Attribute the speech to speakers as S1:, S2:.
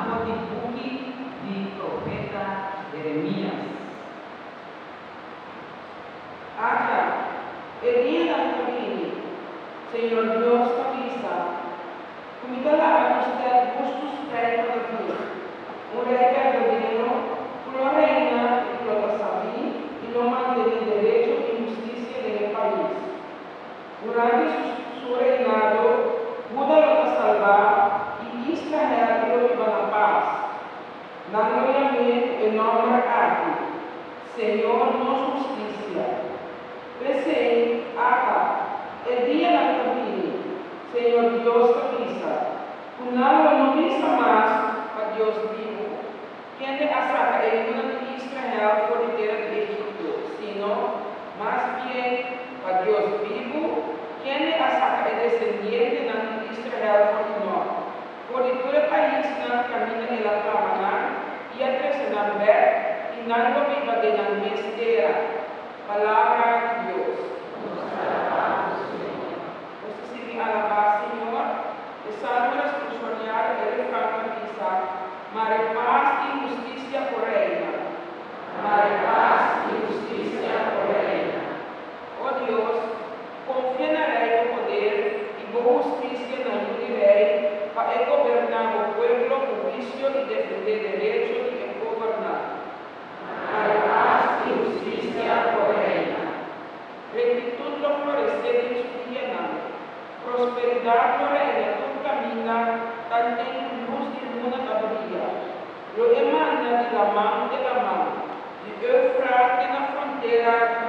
S1: Motibuki di profeta Jeremias. Acá, el día de la Señor Dios avisa, comitará usted justos rey para ti, un rey verdadero, una reina y lo sabí y lo mantiene derecho y justicia en el país. Durante su reinado, Judá lo salvará y Israel lo llevará a paz. Dándole el nombre aquí, Señor nos justicia. Pese acá, el día de la Señor Dios avisa, Cunalo no visa más a Dios vivo, quien te saca el mundo de Israel por la tierra de Egipto, sino más bien a Dios vivo, quien te saca el descendiente de Israel por el norte, por todo el país que camina en la Pamana, y a crecer ver, y nada viva de la mestera. Palabra de Dios. Alabar, Señor, de salvo responsabilidad de refractiza, mare paz y justicia por reina. Mare paz y justicia por reina. Oh Dios, confía en el rey de poder y por justicia en el rey para gobernar el pueblo con juicio y defender derecho y gobernar. Mare paz y justicia por reina. Rectitud lo florecer en su día. Prosperidad no reina, tú camina, tan en luz de luna cabría. Lo emana de la mano, de Eufrates en la frontera